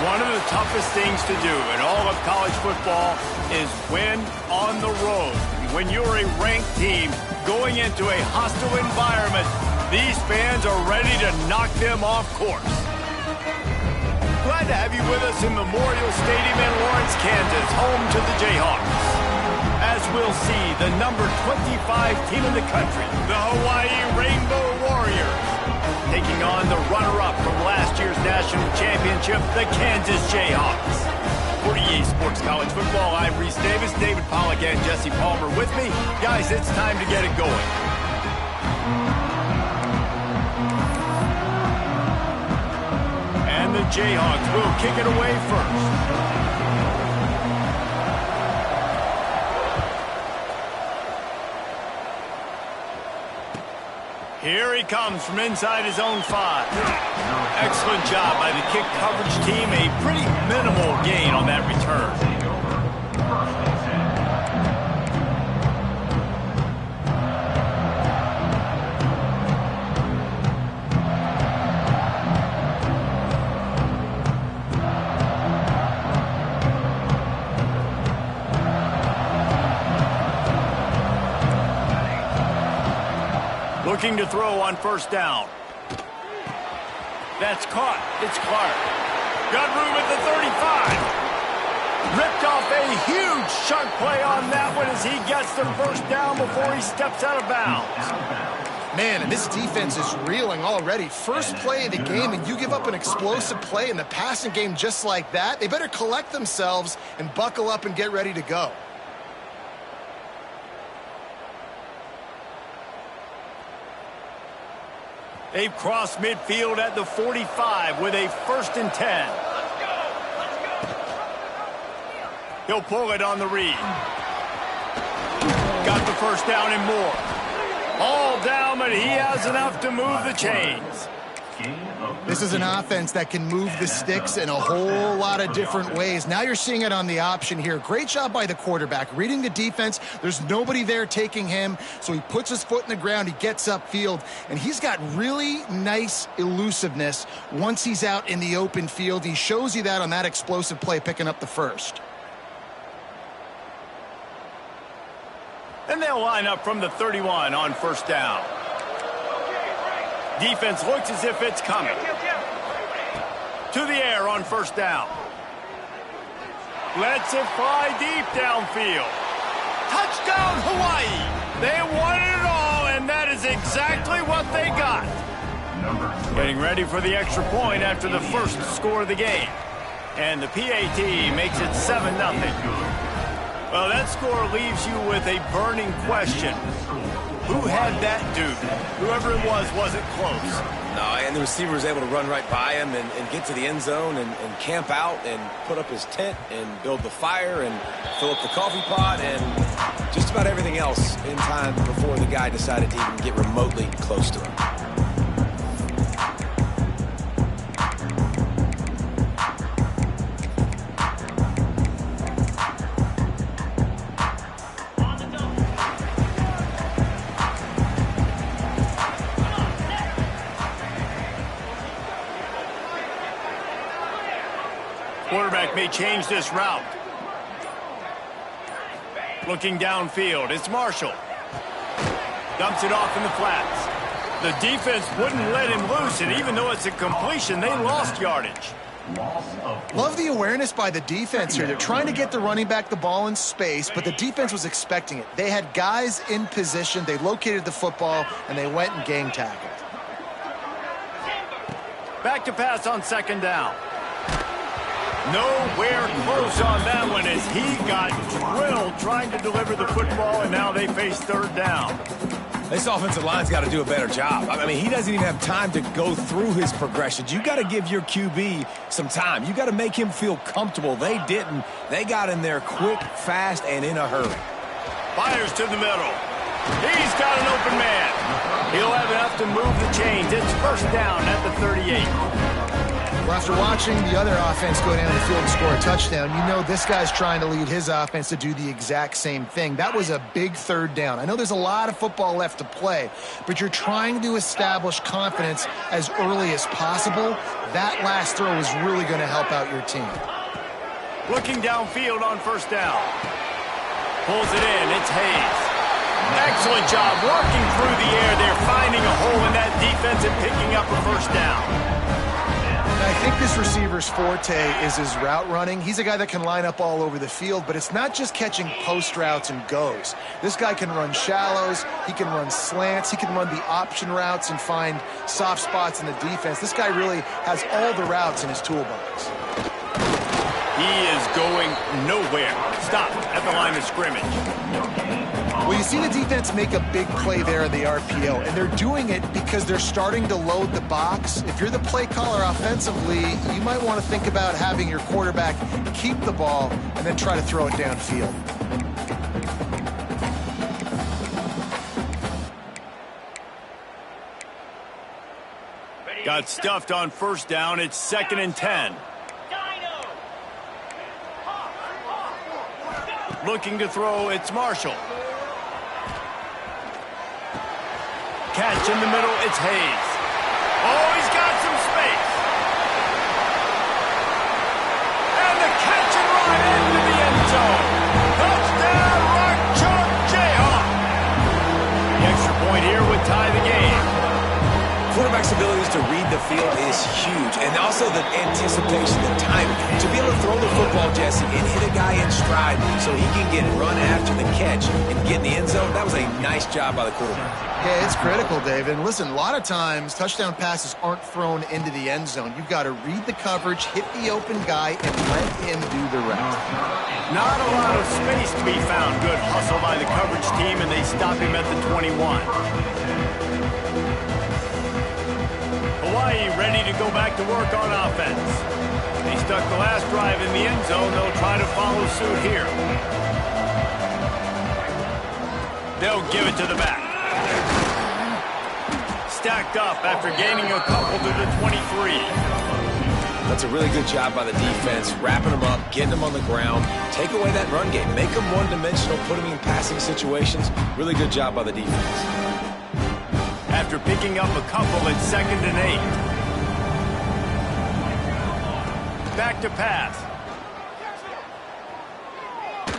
One of the toughest things to do in all of college football is win on the road. When you're a ranked team going into a hostile environment, these fans are ready to knock them off course. Glad to have you with us in Memorial Stadium in Lawrence, Kansas, home to the Jayhawks. As we'll see, the number 25 team in the country, the Hawaii Rainbow Warriors, taking on the runner-up from last year's national championship, the Kansas Jayhawks. For EA Sports College Football, I'm Reese Davis, David Pollack, and Jesse Palmer with me. Guys, it's time to get it going. And the Jayhawks will kick it away first. Here he comes from inside his own 5. Excellent job by the kick coverage team. A pretty minimal gain on that return. Looking to throw on first down. That's caught. It's Clark. Got room at the 35. Ripped off a huge chunk play on that one as he gets the first down before he steps out of bounds. Man, and this defense is reeling already. First play of the game, and you give up an explosive play in the passing game just like that. They better collect themselves and buckle up and get ready to go. They've crossed midfield at the 45 with a 1st and 10. He'll pull it on the read. Got the first down and more. All down, but he has enough to move the chains. This is an offense that can move the sticks in a whole lot of different ways. Now you're seeing it on the option here. Great job by the quarterback. Reading the defense, there's nobody there taking him, so he puts his foot in the ground, he gets upfield, and he's got really nice elusiveness once he's out in the open field. He shows you that on that explosive play, picking up the first. And they'll line up from the 31 on first down. Defense looks as if it's coming. To the air on first down. Lets it fly deep downfield. Touchdown, Hawaii! They wanted it all, and that is exactly what they got. Getting ready for the extra point after the first score of the game. And the PAT makes it 7-0. Well, that score leaves you with a burning question. Who had that dude? Whoever it was wasn't close. No, and the receiver was able to run right by him and get to the end zone and camp out and put up his tent and build the fire and fill up the coffee pot and just about everything else in time before the guy decided to even get remotely close to him. Quarterback may change this route. Looking downfield, it's Marshall. Dumps it off in the flats. The defense wouldn't let him loose, and even though it's a completion, they lost yardage. Love the awareness by the defense here. They're trying to get the running back the ball in space, but the defense was expecting it. They had guys in position. They located the football, and they went and gang tackled. Back to pass on second down. Nowhere close on that one as he got drilled trying to deliver the football, and now they face third down. This offensive line's got to do a better job. I mean, he doesn't even have time to go through his progressions. You got to give your QB some time. You got to make him feel comfortable. They didn't. They got in there quick, fast, and in a hurry. Fires to the middle. He's got an open man. He'll have enough to move the chains. It's first down at the 38. Well, after watching the other offense go down the field and score a touchdown, you know this guy's trying to lead his offense to do the exact same thing. That was a big third down. I know there's a lot of football left to play, but you're trying to establish confidence as early as possible. That last throw is really going to help out your team. Looking downfield on first down. Pulls it in. It's Hayes. Excellent job working through the air there, finding a hole in that defense and picking up a first down. I think this receiver's forte is his route running. He's a guy that can line up all over the field, but it's not just catching post routes and goes. This guy can run shallows, he can run slants, he can run the option routes and find soft spots in the defense. This guy really has all the routes in his toolbox. He is going nowhere. Stop at the line of scrimmage. Well, you see the defense make a big play there in the RPO, and they're doing it because they're starting to load the box. If you're the play caller offensively, you might want to think about having your quarterback keep the ball and then try to throw it downfield. Got stuffed on first down. It's 2nd and 10. Looking to throw, it's Marshall. Catch in the middle, it's Hayes. Oh, he's got some space. And the catch and run into the end zone. Touchdown, Rock Chalk Jayhawk. The extra point here would tie the game. Quarterback's abilities to read the field is huge, and also the anticipation, the timing. To be able to throw the football, Jesse, and hit a guy in stride so he can get run after the catch and get in the end zone, that was a nice job by the quarterback. Yeah, it's critical, David. And listen, a lot of times touchdown passes aren't thrown into the end zone. You've got to read the coverage, hit the open guy, and let him do the rest. Not a lot of space to be found. Good hustle by the coverage team, and they stop him at the 21. Hawaii ready to go back to work on offense. They stuck the last drive in the end zone. They'll try to follow suit here. They'll give it to the back. Stacked up after gaining a couple to the 23. That's a really good job by the defense, wrapping them up, getting them on the ground, take away that run game, make them one-dimensional, put them in passing situations. Really good job by the defense. After picking up a couple, it's 2nd and 8. Back to pass.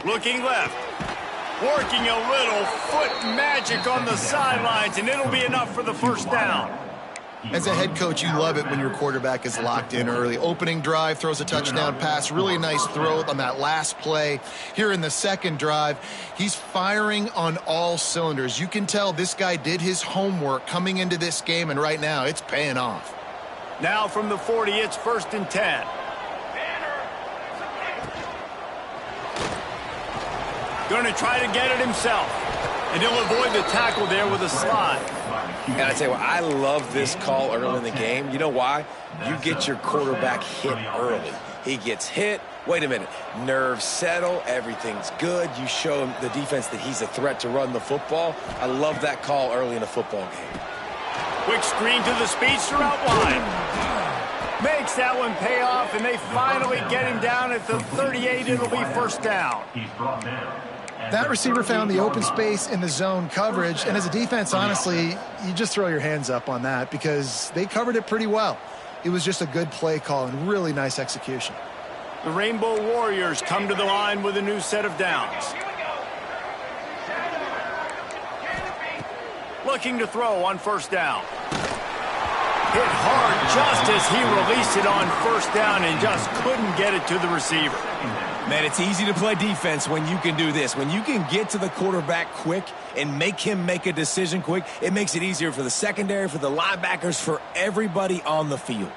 Looking left. Working a little foot magic on the sidelines, and it'll be enough for the first down. As a head coach, you love it when your quarterback is locked in early. Opening drive, throws a touchdown pass. Really nice throw on that last play. Here in the second drive, he's firing on all cylinders. You can tell this guy did his homework coming into this game, and right now it's paying off. Now from the 40, it's 1st and 10. Going to try to get it himself. And he'll avoid the tackle there with a slide. And I tell you what, I love this call early in the game. You know why? You get your quarterback hit early. He gets hit. Wait a minute. Nerves settle. Everything's good. You show him, the defense, that he's a threat to run the football. I love that call early in a football game. Quick screen to the speedster out wide. Makes that one pay off, and they finally get him down at the 38. It'll be first down. That receiver found the open space in the zone coverage, and as a defense, honestly, you just throw your hands up on that because they covered it pretty well. It was just a good play call and really nice execution. The Rainbow Warriors come to the line with a new set of downs. Looking to throw on first down. Hit hard just as he released it on first down and just couldn't get it to the receiver. Man, it's easy to play defense when you can do this. When you can get to the quarterback quick and make him make a decision quick, it makes it easier for the secondary, for the linebackers, for everybody on the field.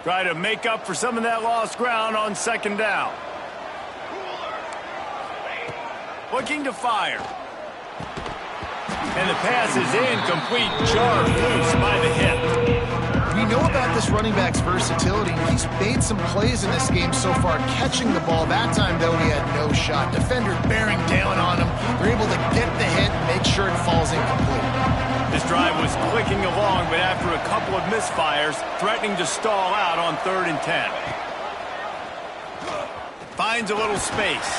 Try to make up for some of that lost ground on second down. Looking to fire. And the pass is incomplete, jarred loose by the hip. we know about this running back's versatility. He's made some plays in this game so far, catching the ball. That time, though, he had no shot. Defender bearing down on him. They're able to get the hit and make sure it falls incomplete. This drive was clicking along, but after a couple of misfires, threatening to stall out on 3rd and 10. Finds a little space.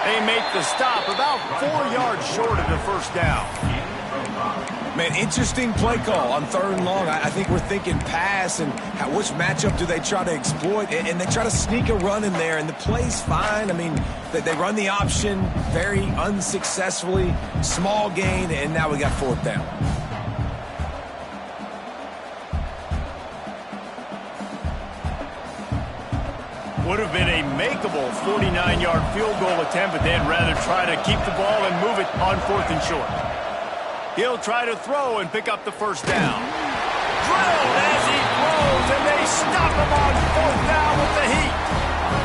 They make the stop about 4 yards short of the first down. Man, interesting play call on 3rd and long. I think we're thinking pass and which matchup do they try to exploit, and they try to sneak a run in there, and the play's fine. I mean, they run the option very unsuccessfully, small gain, and now we got 4th down. Would have been a makeable 49-yard field goal attempt, but they'd rather try to keep the ball and move it on 4th and short. He'll try to throw and pick up the first down. Drilled as he throws, and they stop him on 4th down with the heat.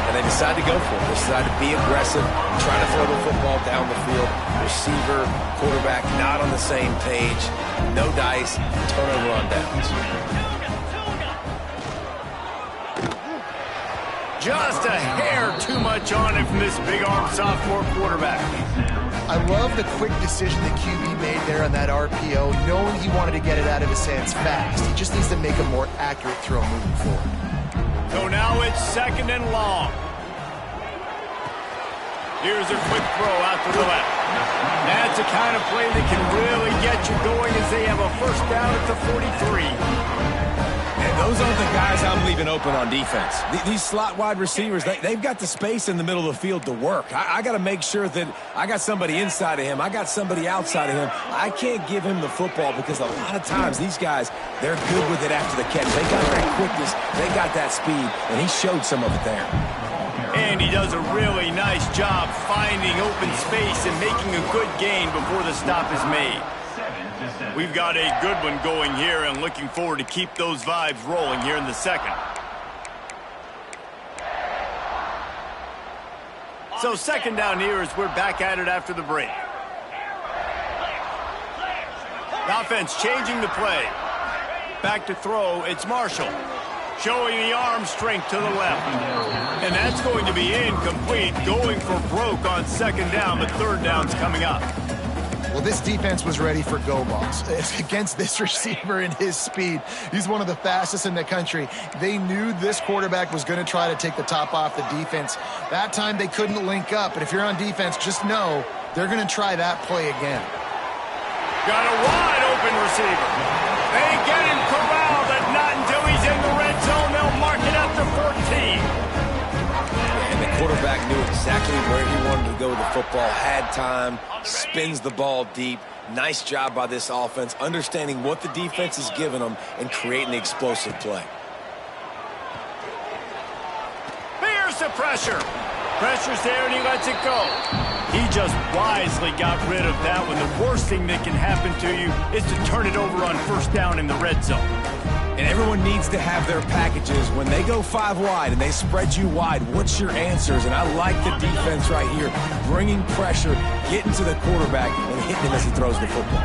And they decide to go for it. They decide to be aggressive, try to throw the football down the field. Receiver, quarterback not on the same page. No dice, turnover on downs. Just a hair too much on it from this big-arm sophomore quarterback. I love the quick decision the QB made there on that RPO, knowing he wanted to get it out of his hands fast. He just needs to make a more accurate throw moving forward. So now it's 2nd and long. Here's a quick throw out to the left. That's the kind of play that can really get you going as they have a first down at the 43. And those aren't the guys I'm leaving open on defense. These slot wide receivers, they've got the space in the middle of the field to work. I got to make sure that I got somebody inside of him. I got somebody outside of him. I can't give him the football because a lot of times these guys, they're good with it after the catch. They got that quickness. They got that speed, and he showed some of it there. And he does a really nice job finding open space and making a good gain before the stop is made. We've got a good one going here and looking forward to keep those vibes rolling here in the 2nd. So 2nd down here as we're back at it after the break. The offense changing the play. Back to throw, it's Marshall. Showing the arm strength to the left. And that's going to be incomplete, going for broke on 2nd down, but 3rd down's coming up. Well, this defense was ready for go balls. It's against this receiver and his speed. He's one of the fastest in the country. They knew this quarterback was going to try to take the top off the defense. That time they couldn't link up. But if you're on defense, just know they're going to try that play again. Got a wide open receiver. They get him corralled, but not until he's in the red zone. They'll mark it up to 14. And the quarterback knew exactly where he wanted to go with the football, had time, spins the ball deep. Nice job by this offense, understanding what the defense is giving them and creating the explosive play. Here's the pressure. Pressure's there and he lets it go. He just wisely got rid of that one. The worst thing that can happen to you is to turn it over on 1st down in the red zone. And everyone needs to have their packages. When they go 5 wide and they spread you wide, what's your answers? And I like the defense right here, bringing pressure, getting to the quarterback, and hitting him as he throws the football.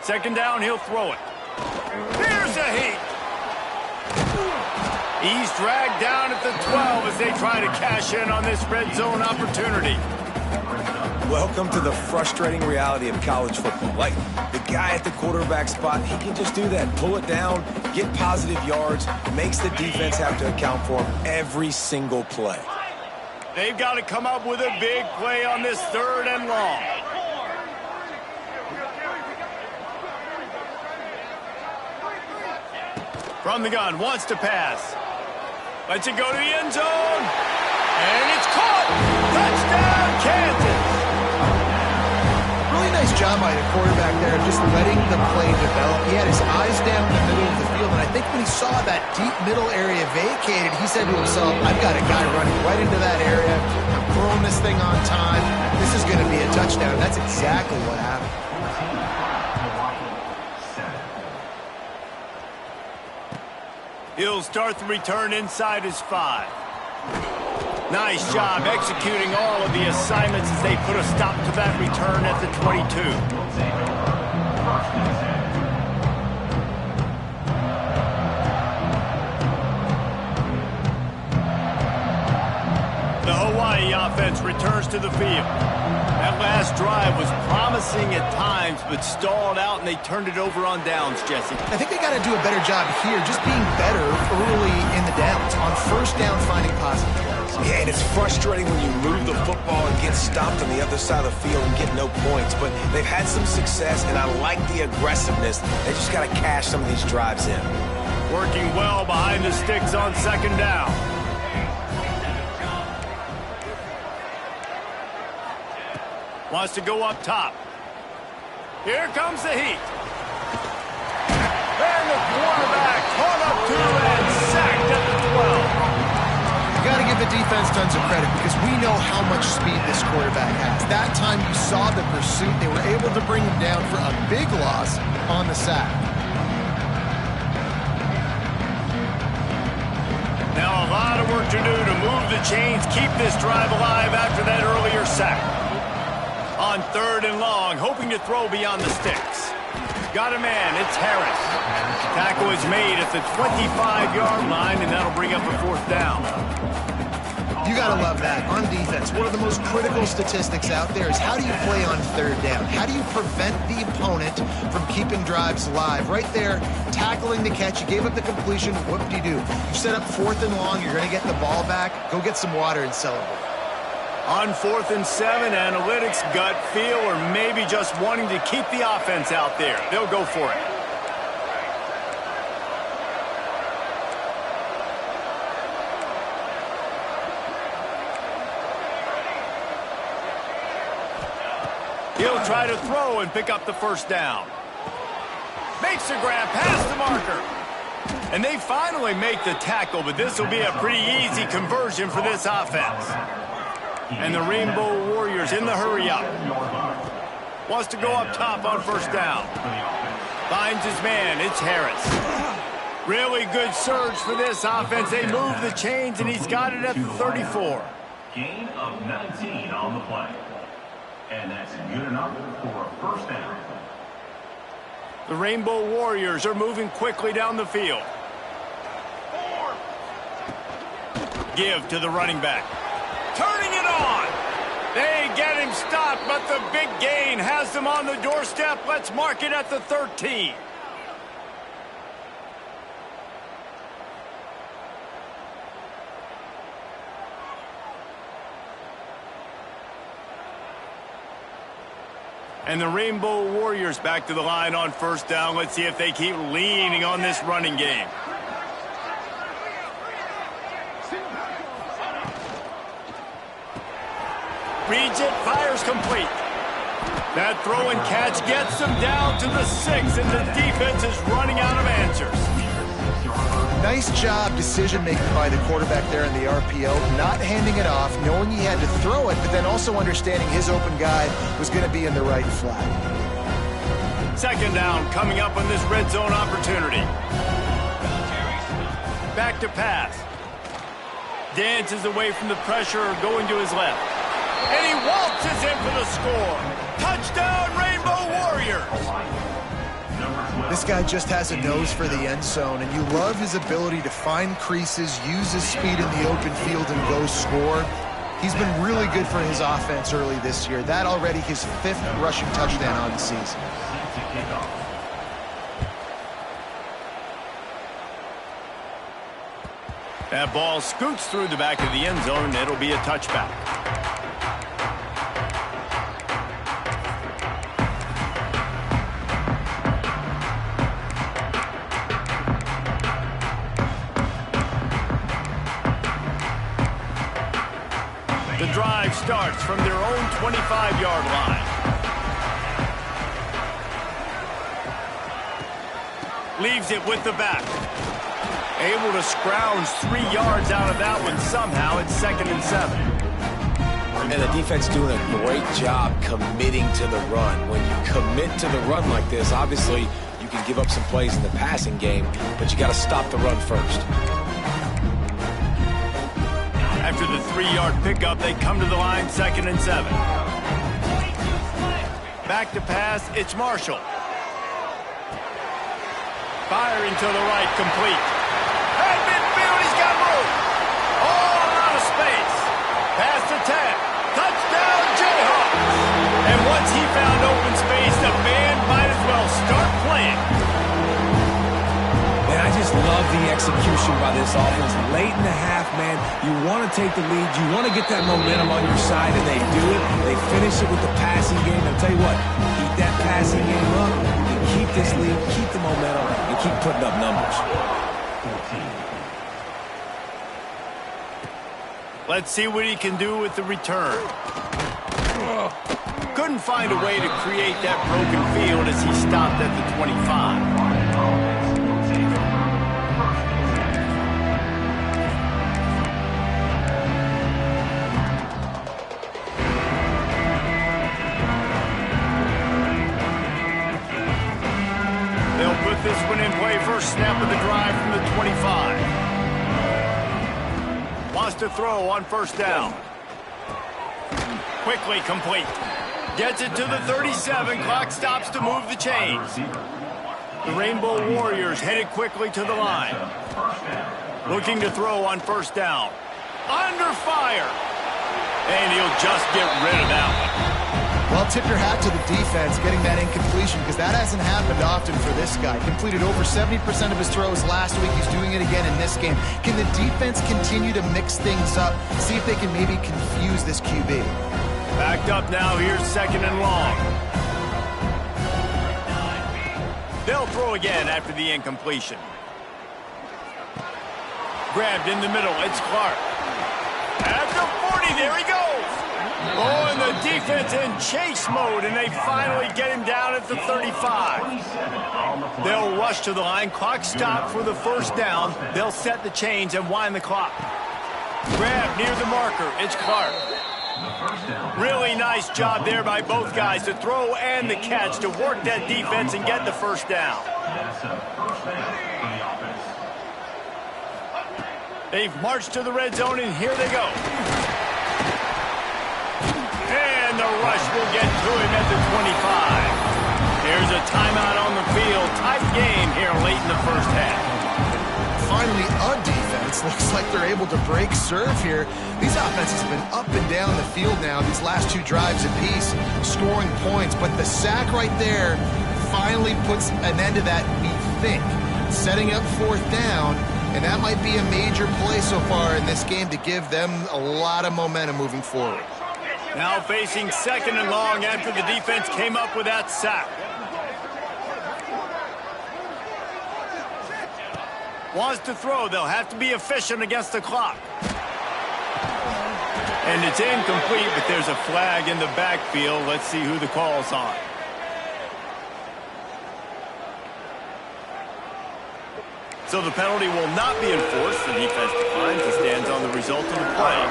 Second down, he'll throw it. Here's a heat. He's dragged down at the 12 as they try to cash in on this red zone opportunity. Welcome to the frustrating reality of college football. Like, the guy at the quarterback spot, he can just do that. Pull it down, get positive yards, makes the defense have to account for him every single play. They've got to come up with a big play on this 3rd and long. From the gun, wants to pass. Lets it go to the end zone. And it's caught. Touchdown, Kansas. Really nice job by the quarterback there, just letting the play develop. He had his eyes down in the middle of the field, and I think when he saw that deep middle area vacated, he said to himself, I've got a guy running right into that area. I'm throwing this thing on time. This is going to be a touchdown. That's exactly what happened. He'll start the return inside his 5. Nice job executing all of the assignments as they put a stop to that return at the 22. The Hawaii offense returns to the field. That last drive was promising at times, but stalled out, and they turned it over on downs, Jesse. I think they got to do a better job here, just being better early in the downs, on first down finding positive plays. Yeah, and it's frustrating when you move the football and get stopped on the other side of the field and get no points, but they've had some success, and I like the aggressiveness. They just got to cash some of these drives in. Working well behind the sticks on second down. Wants to go up top. Here comes the heat. And the quarterback caught up to and sacked at the 12. You got to give the defense tons of credit because we know how much speed this quarterback has. That time you saw the pursuit. They were able to bring him down for a big loss on the sack. Now a lot of work to do to move the chains, keep this drive alive after that earlier sack. On third and long, hoping to throw beyond the sticks. Got a man, it's Harris. Tackle is made at the 25-yard line, and that'll bring up a fourth down. You got to love that. On defense, one of the most critical statistics out there is how do you play on third down? How do you prevent the opponent from keeping drives alive? Right there, tackling the catch. You gave up the completion. Whoop-de-doo. You set up fourth and long. You're going to get the ball back. Go get some water and celebrate. On 4th and 7, analytics, gut feel, or maybe just wanting to keep the offense out there. They'll go for it. He'll try to throw and pick up the first down. Makes the grab past the marker. And they finally make the tackle, but this will be a pretty easy conversion for this offense. And the Rainbow Warriors in the hurry-up. Wants to go up top on first down. Finds his man. It's Harris. Really good surge for this offense. They move the chains, and he's got it at the 34. Gain of 19 on the play. And that's good enough for a first down. The Rainbow Warriors are moving quickly down the field. Give to the running back. Turning it on. They get him stopped, but the big gain has them on the doorstep. Let's mark it at the 13. And the Rainbow Warriors back to the line on first down. Let's see if they keep leaning on this running game. Reads it, fires complete. That throw and catch gets them down to the 6, and the defense is running out of answers. Nice job decision-making by the quarterback there in the RPO, not handing it off, knowing he had to throw it, but then also understanding his open guy was going to be in the right flat. Second down coming up on this red zone opportunity. Back to pass. Dances away from the pressure, going to his left. And he waltzes in for the score. Touchdown, Rainbow Warriors! This guy just has a nose for the end zone, and you love his ability to find creases, use his speed in the open field, and go score. He's been really good for his offense early this year. That already his 5th rushing touchdown on the season. That ball scoots through the back of the end zone, and it'll be a touchback. The drive starts from their own 25-yard line. Leaves it with the back. Able to scrounge 3 yards out of that one somehow. It's 2nd and 7. And the defense doing a great job committing to the run. When you commit to the run like this, obviously you can give up some plays in the passing game, but you got to stop the run first. After the 3-yard pickup, they come to the line 2nd and 7. Back to pass, it's Marshall. Firing to the right, complete. At midfield, he's got room. All out of space. Pass to 10. Touchdown, Jayhawks. And once he found open space, the band might as well start playing. Man, I just love the execution by this offense. Late in the half, man, you want to take the lead. You want to get that momentum on your side, and they do it. They finish it with the passing game. I'll tell you what, keep that passing game up, and keep this lead, keep the momentum, and keep putting up numbers. Let's see what he can do with the return. Couldn't find a way to create that broken field as he stopped at the 25. This one in play, first snap of the drive from the 25. Wants to throw on first down. Quickly complete. Gets it to the 37. Clock stops to move the chains. The Rainbow Warriors headed quickly to the line. Looking to throw on first down. Under fire. And he'll just get rid of that one. Well, tip your hat to the defense getting that incompletion because that hasn't happened often for this guy. Completed over 70% of his throws last week. He's doing it again in this game. Can the defense continue to mix things up? See if they can maybe confuse this QB. Backed up now. Here's 2nd and long. They'll throw again after the incompletion. Grabbed in the middle. It's Clark. At the 40. There he goes. Oh, and the defense in chase mode, and they finally get him down at the 35. They'll rush to the line. Clock stopped for the first down. They'll set the chains and wind the clock. Grab near the marker. It's Clark. Really nice job there by both guys to throw and the catch to work that defense and get the first down. They've marched to the red zone, and here they go. And the rush will get to him at the 25. There's a timeout on the field. Tight game here late in the first half. Finally, a defense. Looks like they're able to break serve here. These offenses have been up and down the field now, these last 2 drives apiece, scoring points. But the sack right there finally puts an end to that, we think. Setting up 4th down, and that might be a major play so far in this game to give them a lot of momentum moving forward. Now facing 2nd and long after the defense came up with that sack. Wants to throw. They'll have to be efficient against the clock. And it's incomplete, but there's a flag in the backfield. Let's see who the call's on. So the penalty will not be enforced. The defense declines and stands on the result of the play.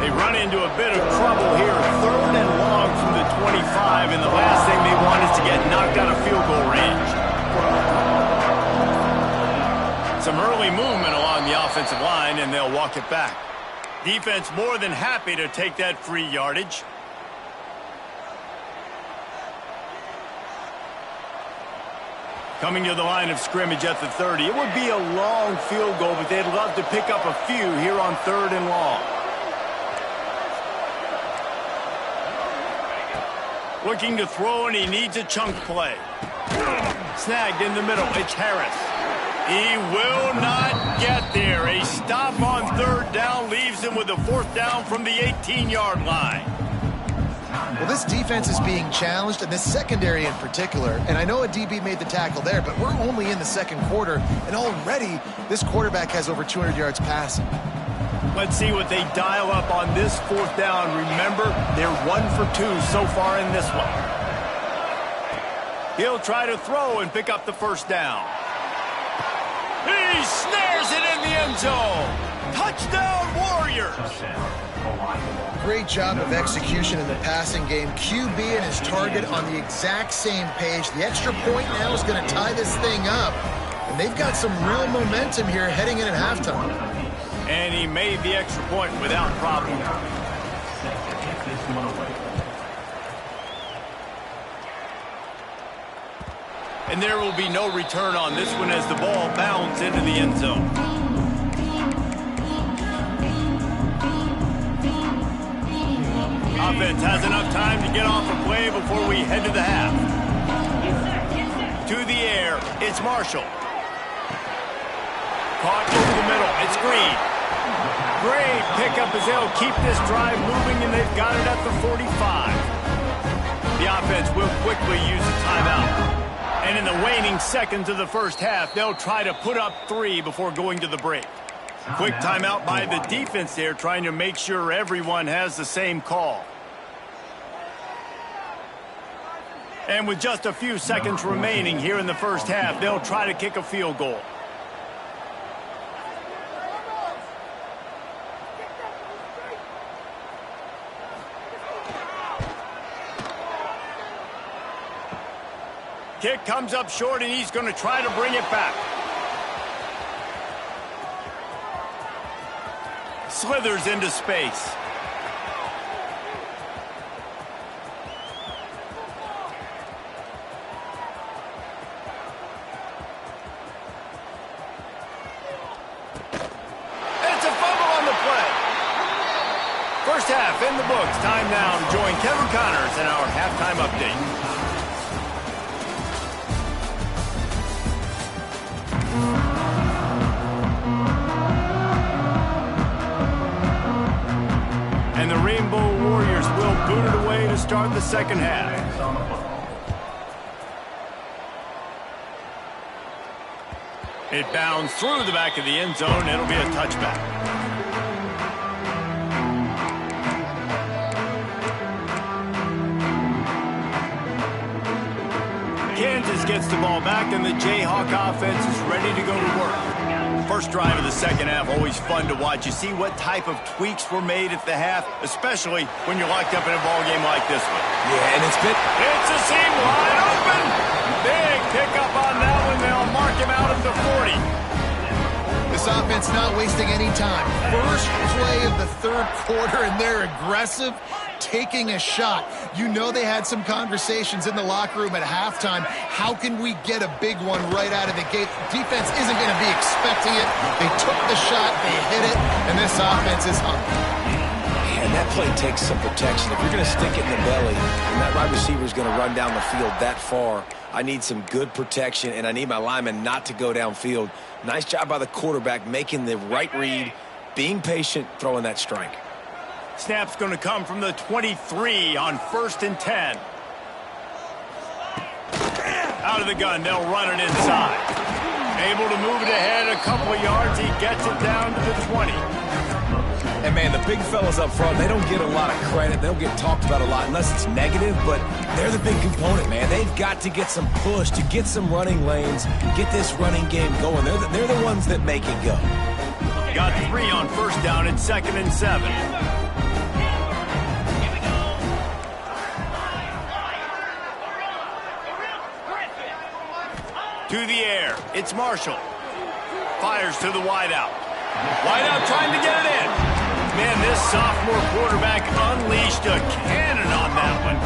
They run into a bit of trouble here. 3rd and long from the 25, and the last thing they want is to get knocked out of field goal range. Some early movement along the offensive line, and they'll walk it back. Defense more than happy to take that free yardage. Coming to the line of scrimmage at the 30. It would be a long field goal, but they'd love to pick up a few here on 3rd and long. Looking to throw, and he needs a chunk play. Snagged in the middle. It's Harris. He will not get there. A stop on 3rd down leaves him with a 4th down from the 18-yard line. Well, this defense is being challenged, and this secondary in particular. And I know a DB made the tackle there, but we're only in the 2nd quarter, and already this quarterback has over 200 yards passing. Let's see what they dial up on this 4th down. Remember, they're 1 for 2 so far in this one. He'll try to throw and pick up the first down. He snares it in the end zone. Touchdown, Warriors! Raiders. Great job of execution in the passing game. QB and his target on the exact same page. The extra point now is going to tie this thing up. And they've got some real momentum here heading in at halftime. And he made the extra point without problem. And there will be no return on this one as the ball bounds into the end zone. Offense has enough time to get off a play before we head to the half. To the air, it's Marshall. Caught over the middle, it's Green. Great pickup as they'll keep this drive moving, and they've got it at the 45. The offense will quickly use a timeout. And in the waning seconds of the first half, they'll try to put up 3 before going to the break. Quick timeout by the defense there, trying to make sure everyone has the same call. And with just a few seconds remaining here in the first half, they'll try to kick a field goal. Kick comes up short, and he's going to try to bring it back. Slithers into space. It's a fumble on the play. First half in the books. Time now to join Kevin Connors in our halftime update. And the Rainbow Warriors will boot it away to start the second half. It bounds through the back of the end zone. It'll be a touchback. Kansas gets the ball back, and the Jayhawk offense is ready to go to work. First drive of the second half, always fun to watch. You see what type of tweaks were made at the half, especially when you're locked up in a ball game like this one. Yeah, and it's a seam wide open. Big pickup on that one. They'll mark him out at the 40. This offense not wasting any time. First play of the third quarter, and they're aggressive, taking a shot. You know they had some conversations in the locker room at halftime. How can we get a big one right out of the gate? Defense isn't going to be expecting it. They took the shot, they hit it, and this offense is hungry. And that play takes some protection. If you're going to stick it in the belly and that wide receiver is going to run down the field that far, I need some good protection, and I need my lineman not to go downfield. Nice job by the quarterback making the right read, being patient, throwing that strike. Snap's going to come from the 23 on 1st and 10. Out of the gun, they'll run it inside. Able to move it ahead a couple of yards. He gets it down to the 20. And, man, the big fellas up front, they don't get a lot of credit. They don't get talked about a lot unless it's negative, but they're the big component, man. They've got to get some push, to get some running lanes, get this running game going. They're the ones that make it go. Got 3 on 1st down. It's 2nd and 7. To the air, it's Marshall. Fires to the wideout. Wideout trying to get it in. Man, this sophomore quarterback unleashed a cannon on that one.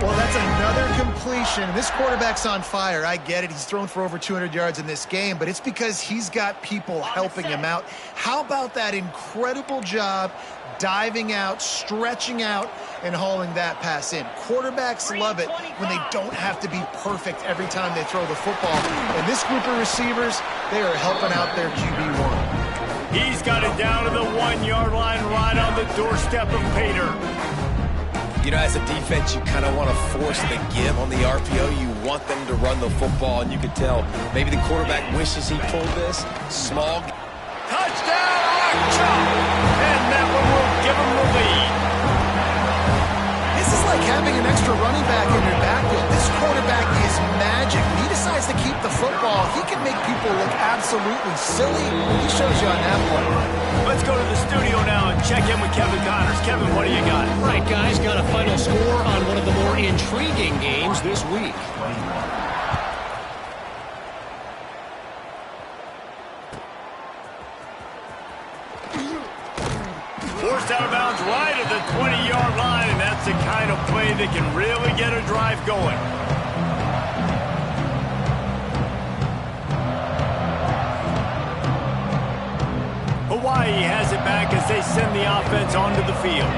Well, that's another completion. This quarterback's on fire. I get it. He's thrown for over 200 yards in this game, but it's because he's got people helping him out. How about that incredible job diving out, stretching out, and hauling that pass in? Quarterbacks love it when they don't have to be perfect every time they throw the football. And this group of receivers, they are helping out their QB1. He's got it down to the 1-yard line right on the doorstep of Pater. You know, as a defense, you kind of want to force the give on the RPO. You want them to run the football, and you can tell maybe the quarterback wishes he pulled this. Small. Touchdown, Archer! And that one will give him the lead. This is like having an extra running back in your backfield. This quarterback is magic. When he decides to keep the football, he can make people look absolutely silly. He shows you on that play. Let's go to the studio now and check in with Kevin Connors. Kevin, what do you got? Right, guys, got a final score on one of the more intriguing games this week. Forced out of bounds right at the 20-yard line, and that's the kind of play that can really get a drive going. Hawaii has it back as they send the offense onto the field.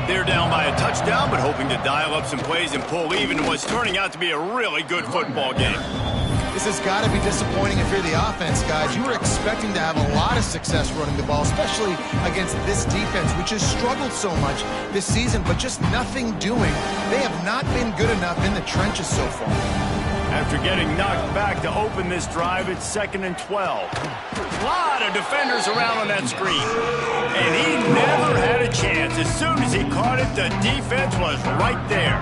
They're down by a touchdown, but hoping to dial up some plays and pull even in what's turning out to be a really good football game. This has got to be disappointing if you're the offense, guys. You were expecting to have a lot of success running the ball, especially against this defense, which has struggled so much this season, but just nothing doing. They have not been good enough in the trenches so far. After getting knocked back to open this drive, it's 2nd and 12. A lot of defenders around on that screen. And he never had a chance. As soon as he caught it, the defense was right there.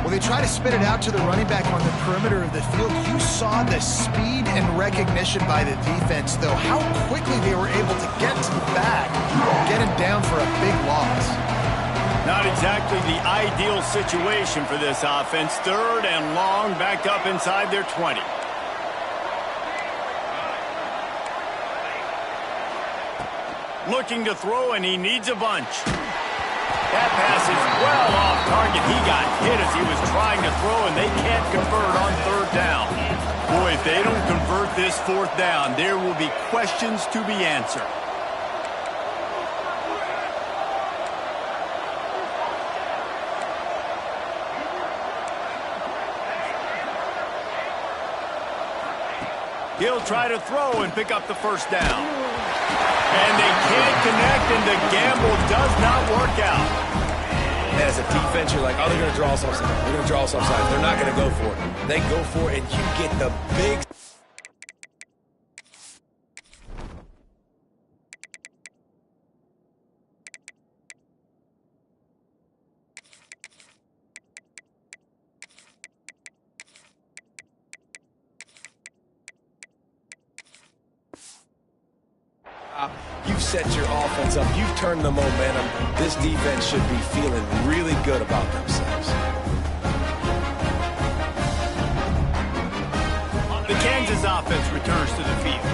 Well, they try to spit it out to the running back on the perimeter of the field. You saw the speed and recognition by the defense, though. How quickly they were able to get to the back and get him down for a big loss. Not exactly the ideal situation for this offense. 3rd and long, backed up inside their 20. Looking to throw, and he needs a bunch. That pass is well off target. He got hit as he was trying to throw, and they can't convert on 3rd down. Boy, if they don't convert this 4th down, there will be questions to be answered. He'll try to throw and pick up the 1st down. And they can't connect, and the gamble does not work out. As a defense, you're like, oh, they're going to draw us offside. They're going to draw us offside. They're not going to go for it. They go for it, and you get the big... You've set your offense up. You've turned the momentum. This defense should be feeling really good about themselves. The Kansas offense returns to the field.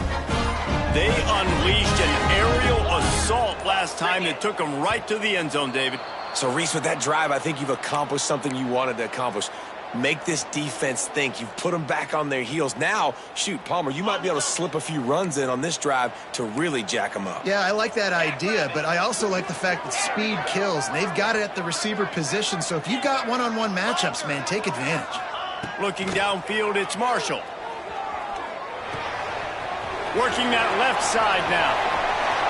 They unleashed an aerial assault last time that took them right to the end zone, David. So, Reese, with that drive, I think you've accomplished something you wanted to accomplish. Make this defense think. You've put them back on their heels. Now, shoot, Palmer, you might be able to slip a few runs in on this drive to really jack them up. Yeah, I like that idea, but I also like the fact that speed kills, and they've got it at the receiver position. So if you've got one-on-one matchups, man, take advantage. Looking downfield, it's Marshall. Working that left side now.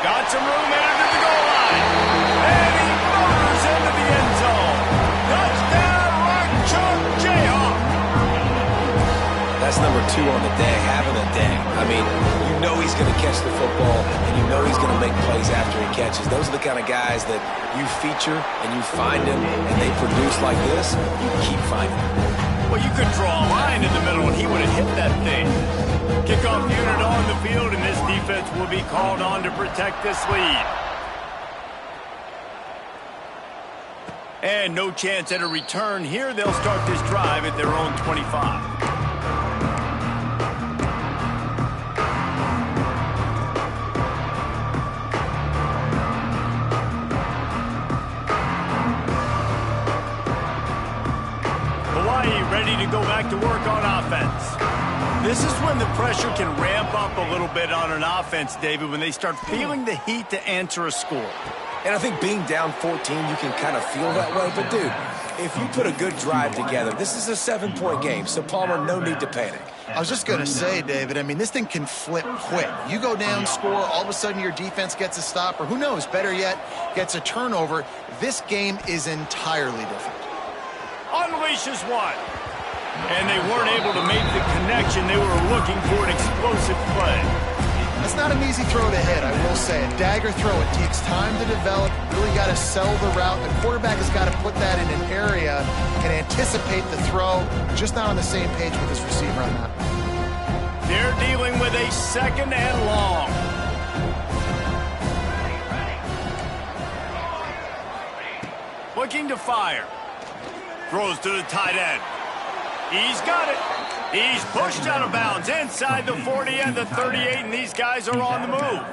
Got some room headed to the goal line. And he motors into the end zone. Touchdown, Rock Chalk Jayhawk. That's number 2 on the day, having a day. I mean, you know he's going to catch the football, and you know he's going to make plays after he catches. Those are the kind of guys that you feature, and you find them, and they produce like this, you keep finding them. Well, you could draw a line in the middle, and he would have hit that thing. Kickoff unit on the field, and this defense will be called on to protect this lead. And no chance at a return here. They'll start this drive at their own 25. Ready to go back to work on offense. This is when the pressure can ramp up a little bit on an offense, David, when they start feeling the heat to answer a score. And I think being down 14, you can kind of feel that way. But, dude, if you put a good drive together, this is a 7-point game, so, Palmer, no need to panic. I was just going to say, David, I mean, this thing can flip quick. You go down, score, all of a sudden your defense gets a stop, or who knows, better yet, gets a turnover. This game is entirely different. Unleashes one. And they weren't able to make the connection. They were looking for an explosive play. That's not an easy throw to hit, I will say. A dagger throw, it takes time to develop. Really got to sell the route. The quarterback has got to put that in an area and anticipate the throw. Just not on the same page with his receiver on that. They're dealing with a 2nd and long. Looking to fire. Throws to the tight end. He's got it. He's pushed out of bounds inside the 40 and the 38, and these guys are on the move.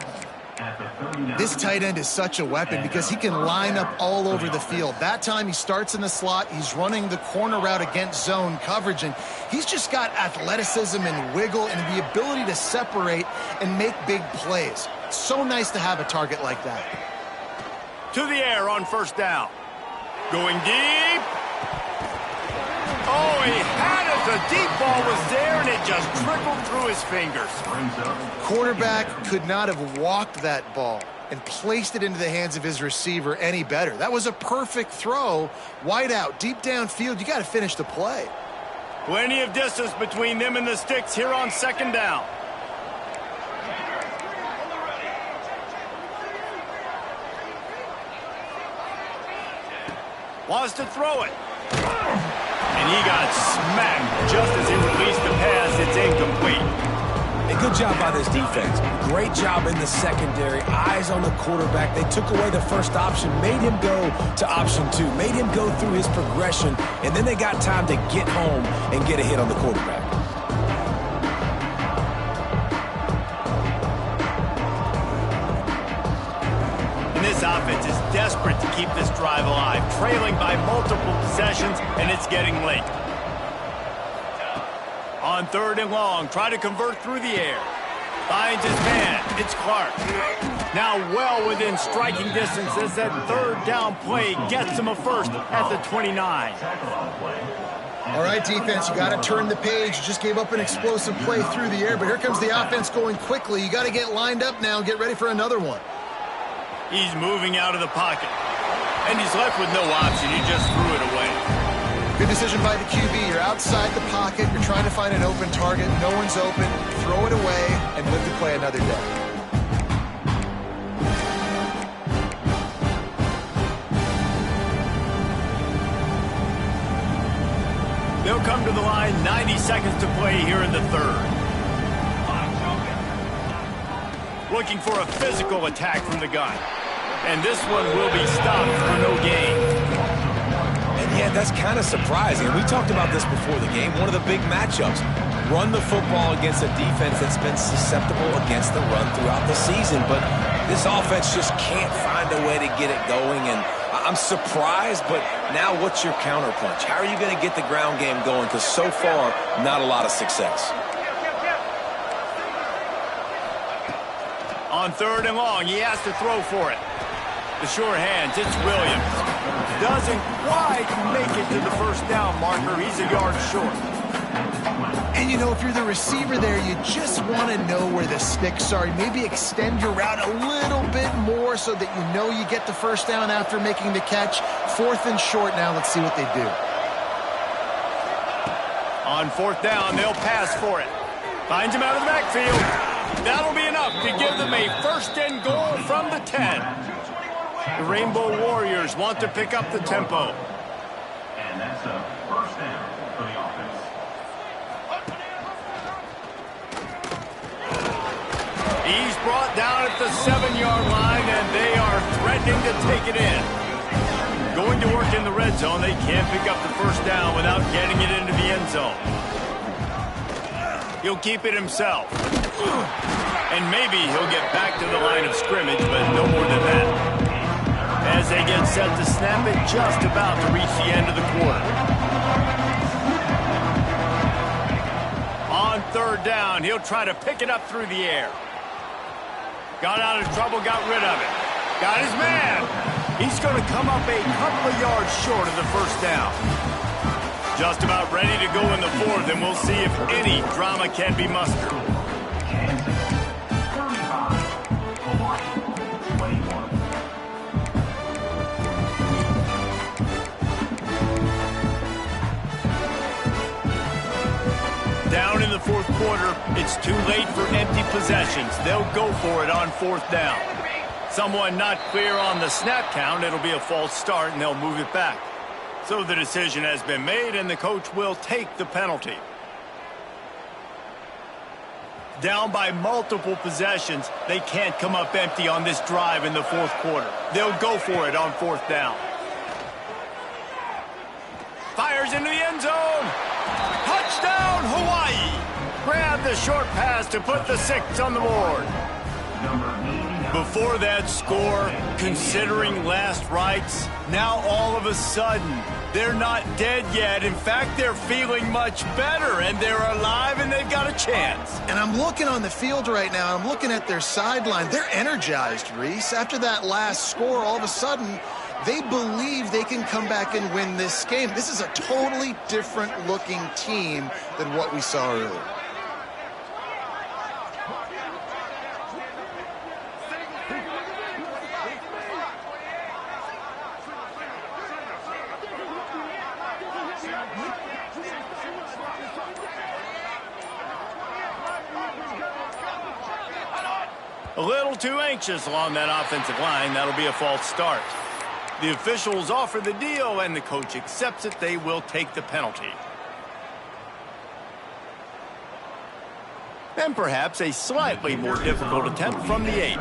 This tight end is such a weapon because he can line up all over the field. That time he starts in the slot. He's running the corner route against zone coverage, and he's just got athleticism and wiggle and the ability to separate and make big plays. It's so nice to have a target like that. To the air on first down. Going deep. Oh, he had it. The deep ball was there, and it just trickled through his fingers. Quarterback could not have walked that ball and placed it into the hands of his receiver any better. That was a perfect throw. Wide out, deep downfield. You got to finish the play. Plenty of distance between them and the sticks here on second down. Wants to throw it. And he got smacked just as he released the pass. It's incomplete. A good job by this defense. Great job in the secondary. Eyes on the quarterback. They took away the first option, made him go to option 2, made him go through his progression, and then they got time to get home and get a hit on the quarterback. This offense is desperate to keep this drive alive, trailing by multiple possessions, and it's getting late. On third and long, try to convert through the air. Finds his man. It's Clark. Now well within striking distance as that third down play gets him a first at the 29. All right, defense, you got to turn the page. You just gave up an explosive play through the air, but here comes the offense going quickly. You got to get lined up now and get ready for another one. He's moving out of the pocket. And he's left with no option. He just threw it away. Good decision by the QB. You're outside the pocket. You're trying to find an open target. No one's open. Throw it away and live to play another day. They'll come to the line. 90 seconds to play here in the third. Looking for a physical attack from the gun. And this one will be stopped for no gain. And yeah, that's kind of surprising. We talked about this before the game. One of the big matchups. Run the football against a defense that's been susceptible against the run throughout the season. But this offense just can't find a way to get it going. And I'm surprised, but now what's your counterpunch? How are you going to get the ground game going? Because so far, not a lot of success. On third and long, he has to throw for it. The sure hands, it's Williams. Doesn't quite make it to the first down marker. He's a yard short. And, you know, if you're the receiver there, you just want to know where the sticks are. Maybe extend your route a little bit more so that you know you get the first down after making the catch. Fourth and short now. Let's see what they do. On fourth down, they'll pass for it. Finds him out of the backfield. That'll be enough to give them a first and goal from the 10. The Rainbow Warriors want to pick up the tempo. And that's a first down for the offense. He's brought down at the 7-yard line, and they are threatening to take it in. Going to work in the red zone, they can't pick up the first down without getting it into the end zone. He'll keep it himself. And maybe he'll get back to the line of scrimmage, but no more than that. As they get set to snap it, just about to reach the end of the quarter. On third down, he'll try to pick it up through the air. Got out of trouble, got rid of it. Got his man. He's going to come up a couple of yards short of the first down. Just about ready to go in the fourth, and we'll see if any drama can be mustered. Down in the fourth quarter, it's too late for empty possessions. They'll go for it on fourth down. Someone not clear on the snap count, it'll be a false start, and they'll move it back. So the decision has been made, and the coach will take the penalty. Down by multiple possessions, they can't come up empty on this drive in the fourth quarter. They'll go for it on fourth down. fires into the end zone. Touchdown, Hawaii. Grab the short pass to put the 6 on the board. Before that score, considering last rites, now all of a sudden, they're not dead yet. In fact, they're feeling much better, and they're alive, and they've got a chance. And I'm looking on the field right now, I'm looking at their sideline. They're energized, Reese. After that last score, all of a sudden, they believe they can come back and win this game. This is a totally different-looking team than what we saw earlier. A little too anxious along that offensive line. That'll be a false start. The officials offer the deal, and the coach accepts it. They will take the penalty. And perhaps a slightly more difficult attempt from the 8.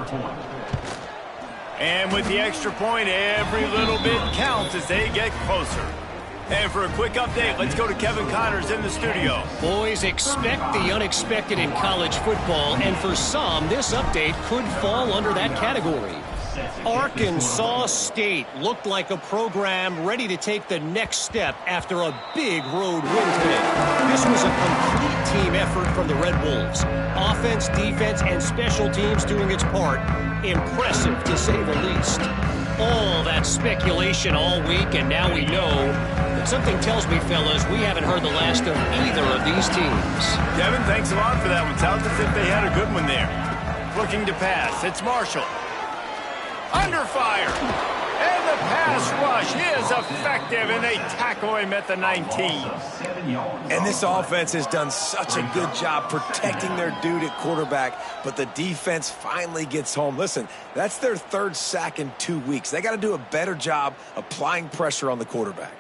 And with the extra point, every little bit counts as they get closer. And for a quick update, let's go to Kevin Connors in the studio. Boys, expect the unexpected in college football, and for some, this update could fall under that category. Arkansas State looked like a program ready to take the next step after a big road win today. This was a complete team effort from the Red Wolves. Offense, defense, and special teams doing its part. Impressive, to say the least. All that speculation all week, and now we know. But something tells me, fellas, we haven't heard the last of either of these teams. Kevin, thanks a lot for that one. Sounds as if they had a good one there. Looking to pass. It's Marshall. Under fire. And the pass rush is effective, and they tackle him at the 19. And this offense has done such a good job protecting their dude at quarterback, but the defense finally gets home. Listen, that's their 3rd sack in 2 weeks. They got to do a better job applying pressure on the quarterback.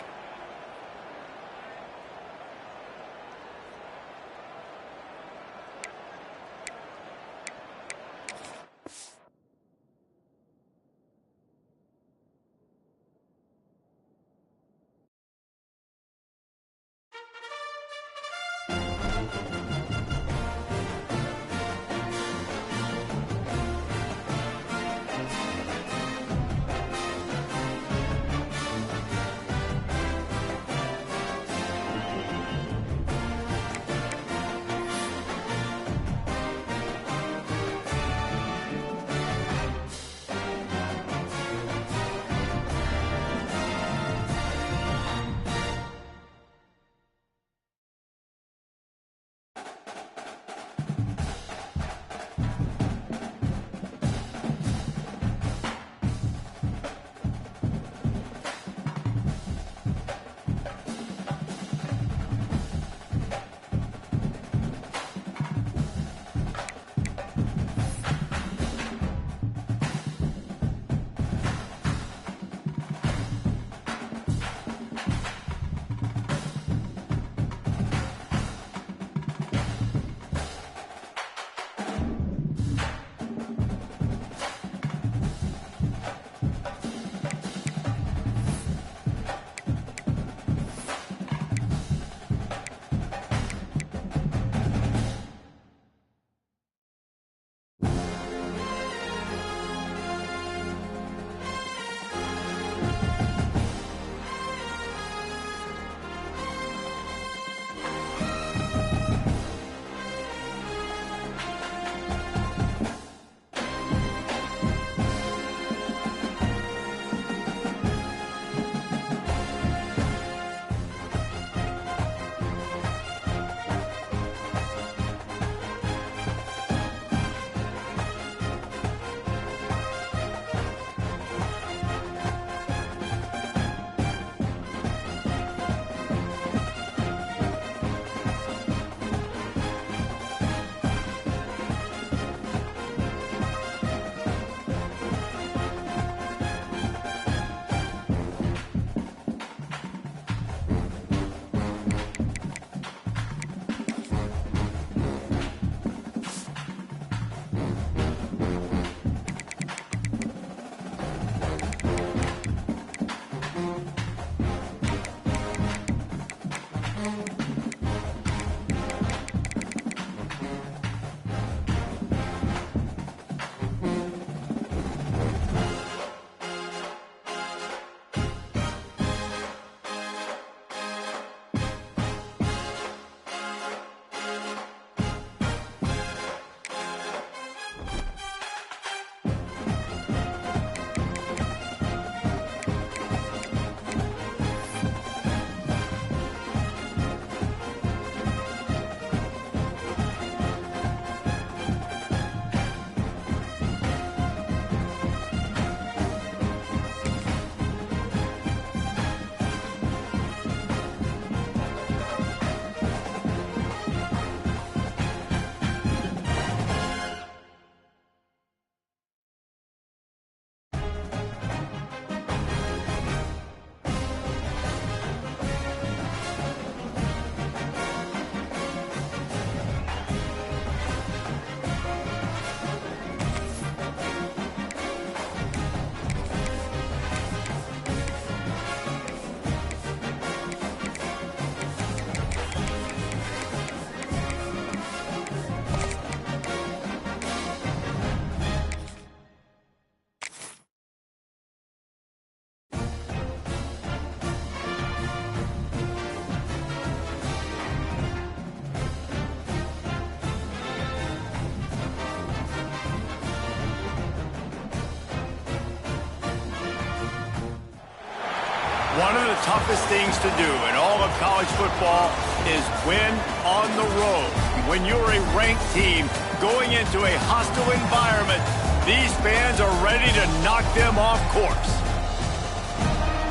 One of the toughest things to do in all of college football is win on the road. When you're a ranked team going into a hostile environment, these fans are ready to knock them off course.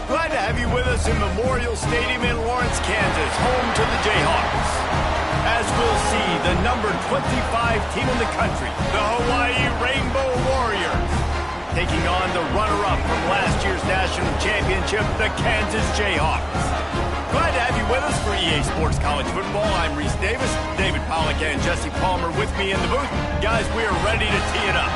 Glad to have you with us in Memorial Stadium in Lawrence, Kansas, home to the Jayhawks. As we'll see, the number 25 team in the country, the Hawaii Rainbow Warriors, taking on the runner-up from last year's national championship, the Kansas Jayhawks. Glad to have you with us for EA Sports College Football. I'm Reese Davis, David Pollack and Jesse Palmer with me in the booth. Guys, we are ready to tee it up.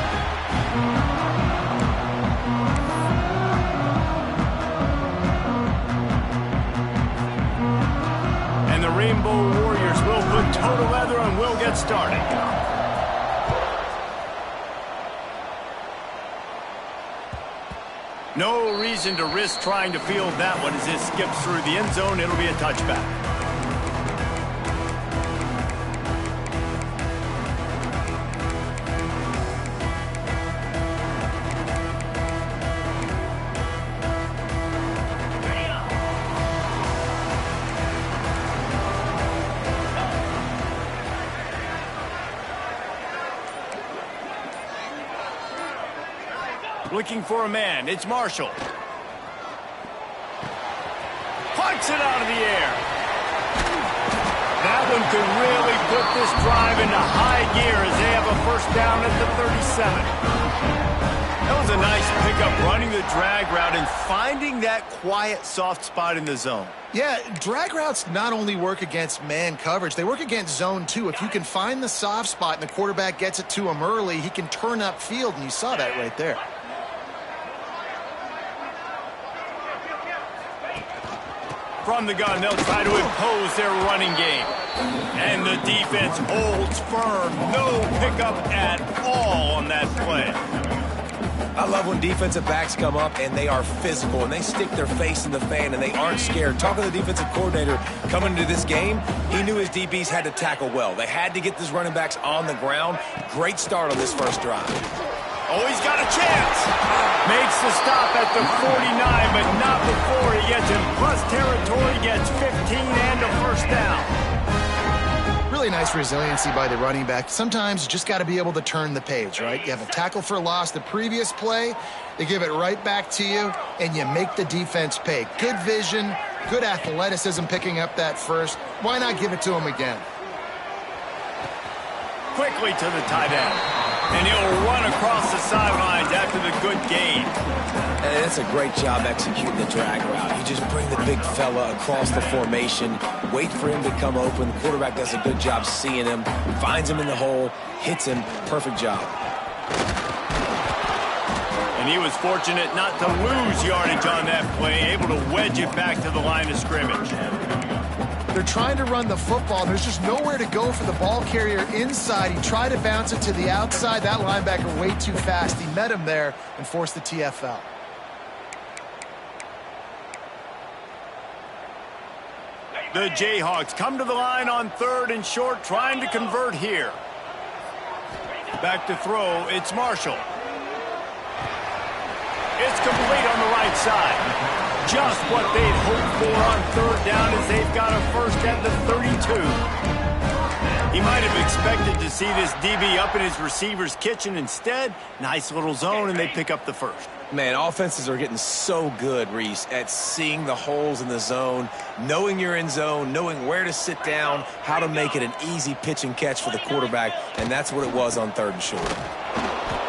And the Rainbow Warriors will put total leather and we'll get started. No reason to risk trying to field that one as it skips through the end zone. It'll be a touchback. Looking for a man. It's Marshall. Punts it out of the air. That one could really put this drive into high gear as they have a first down at the 37. That was a nice pickup running the drag route and finding that quiet, soft spot in the zone. Yeah, drag routes not only work against man coverage, they work against zone too. If you can find the soft spot and the quarterback gets it to him early, he can turn upfield, and you saw that right there. From the gun, they'll try to impose their running game. And the defense holds firm. No pickup at all on that play. I love when defensive backs come up and they are physical and they stick their face in the fan and they aren't scared. Talking to the defensive coordinator coming into this game, he knew his DBs had to tackle well. They had to get these running backs on the ground. Great start on this first drive. Oh, he's got a chance. Makes the stop at the 49, but not before he gets in plus territory, gets 15 and a first down. Really nice resiliency by the running back. Sometimes you just got to be able to turn the page, right? You have a tackle for loss the previous play, they give it right back to you, and you make the defense pay. Good vision, good athleticism picking up that first. Why not give it to him again? Quickly to the tight end. And he'll run across the sidelines after the good gain. And it's a great job executing the drag route. You just bring the big fella across the formation, wait for him to come open. The quarterback does a good job seeing him, finds him in the hole, hits him. Perfect job. And he was fortunate not to lose yardage on that play, able to wedge it back to the line of scrimmage. They're trying to run the football. There's just nowhere to go for the ball carrier inside. He tried to bounce it to the outside. That linebacker way too fast. He met him there and forced the TFL. The Jayhawks come to the line on 3rd and short, trying to convert here. Back to throw, it's Marshall. It's complete on the right side. Just what they'd hoped for on 3rd down as they've got a first at the 32. He might have expected to see this DB up in his receiver's kitchen. Instead, nice little zone, and they pick up the first. Man, offenses are getting so good, Reese, at seeing the holes in the zone, knowing you're in zone, knowing where to sit down, how to make it an easy pitch and catch for the quarterback, and that's what it was on 3rd and short.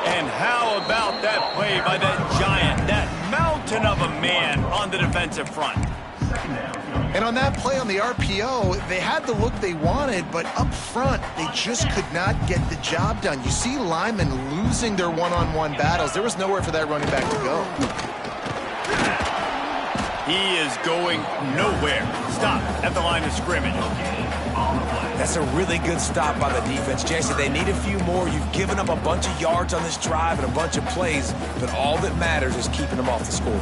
And how about that play by that giant, that mountain of a man on the defensive front? And on that play on the RPO, they had the look they wanted, but up front, they just could not get the job done. You see linemen losing their one-on-one battles. There was nowhere for that running back to go. He is going nowhere. Stop at the line of scrimmage. That's a really good stop by the defense. Jason, they need a few more. You've given up a bunch of yards on this drive and a bunch of plays, but all that matters is keeping them off the score.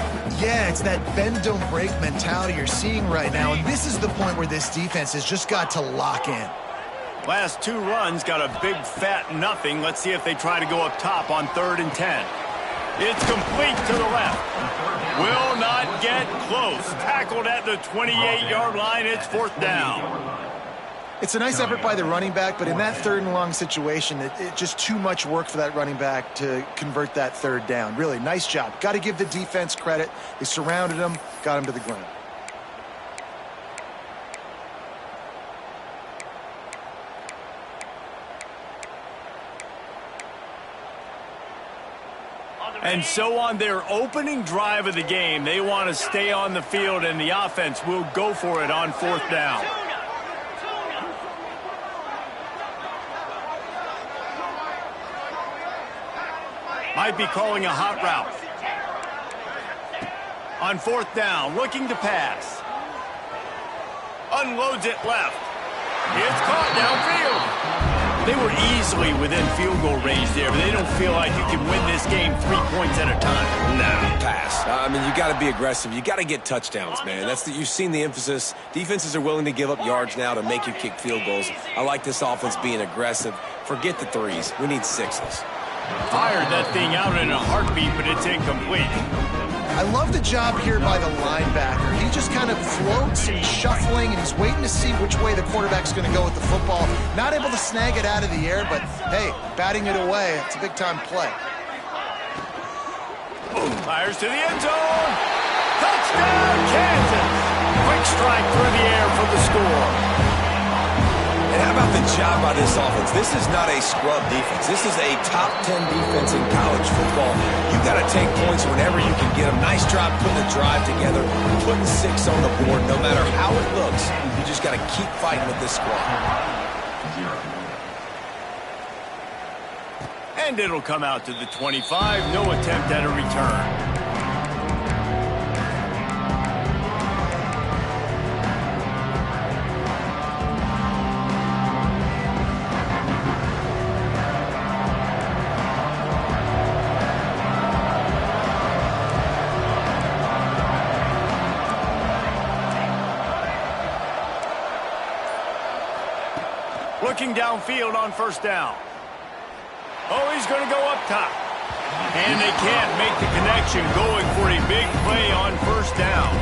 Yeah, it's that bend, don't break mentality you're seeing right now, and this is the point where this defense has just got to lock in. Last 2 runs got a big fat nothing. Let's see if they try to go up top on 3rd and 10. It's complete to the left. Will not not get close. Tackled at the 28-yard line. It's 4th down. It's a nice effort by the running back, but in that 3rd and long situation, it just too much work for that running back to convert that 3rd down. Really, nice job. Got to give the defense credit. They surrounded him, got him to the ground. And so on their opening drive of the game, they want to stay on the field, and the offense will go for it on 4th down. Might be calling a hot route. On 4th down, looking to pass. Unloads it left. It's caught downfield. They were easily within field goal range there, but they don't feel like you can win this game 3 points at a time. Nah, pass. I mean, you got to be aggressive. You got to get touchdowns, man. You've seen the emphasis. Defenses are willing to give up yards now to make you kick field goals. I like this offense being aggressive. Forget the 3s. We need 6s. Fired that thing out in a heartbeat, but it's incomplete. I love the job here by the linebacker. He just kind of floats and shuffling, and he's waiting to see which way the quarterback's going to go with the football. Not able to snag it out of the air, but, hey, batting it away, it's a big-time play. Fires to the end zone. Touchdown, Kansas. Quick strike through the air for the score. And how about the job by this offense? This is not a scrub defense. This is a top 10 defense in college football. You got to take points whenever you can get them. Nice job putting the drive together, putting 6 on the board. No matter how it looks, you just got to keep fighting with this squad. And it'll come out to the 25. No attempt at a return. Looking downfield on 1st down. Oh, he's going to go up top. And they can't make the connection, going for a big play on 1st down.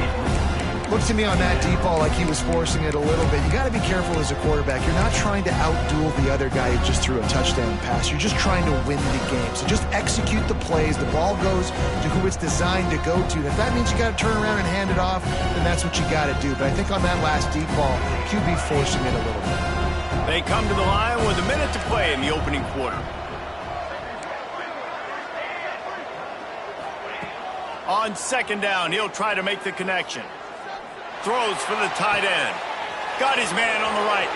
Looked to me on that deep ball like he was forcing it a little bit. You got to be careful as a quarterback. You're not trying to outduel the other guy who just threw a touchdown pass. You're just trying to win the game. So just execute the plays. The ball goes to who it's designed to go to. And if that means you got to turn around and hand it off, then that's what you got to do. But I think on that last deep ball, QB forcing it a little bit. They come to the line with a minute to play in the opening quarter. On 2nd down, he'll try to make the connection. Throws for the tight end. Got his man on the right.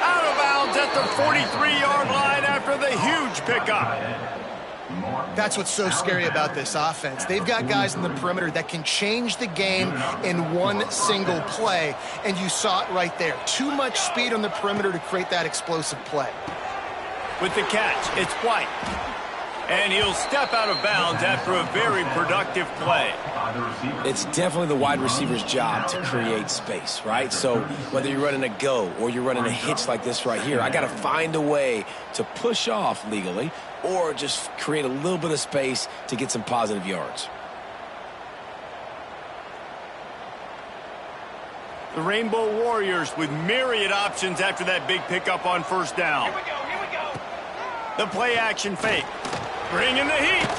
Out of bounds at the 43-yard line after the huge pickup. That's what's so scary about this offense. They've got guys in the perimeter that can change the game in one single play, and you saw it right there. Too much speed on the perimeter to create that explosive play. With the catch, it's White. And he'll step out of bounds after a very productive play. It's definitely the wide receiver's job to create space, right? So whether you're running a go or you're running a hitch like this right here, I got to find a way to push off legally or just create a little bit of space to get some positive yards. The Rainbow Warriors with myriad options after that big pickup on 1st down. Here we go. The play action fake. Bringing the heat.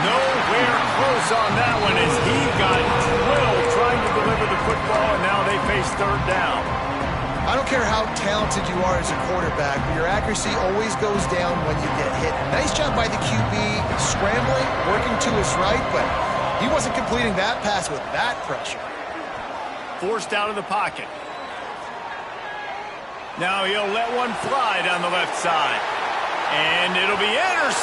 Nowhere close on that one as he got drilled trying to deliver the football, and now they face 3rd down. I don't care how talented you are as a quarterback, but your accuracy always goes down when you get hit. Nice job by the QB scrambling, working to his right, but he wasn't completing that pass with that pressure. Forced out of the pocket. Now he'll let one fly down the left side. And it'll be intercepted.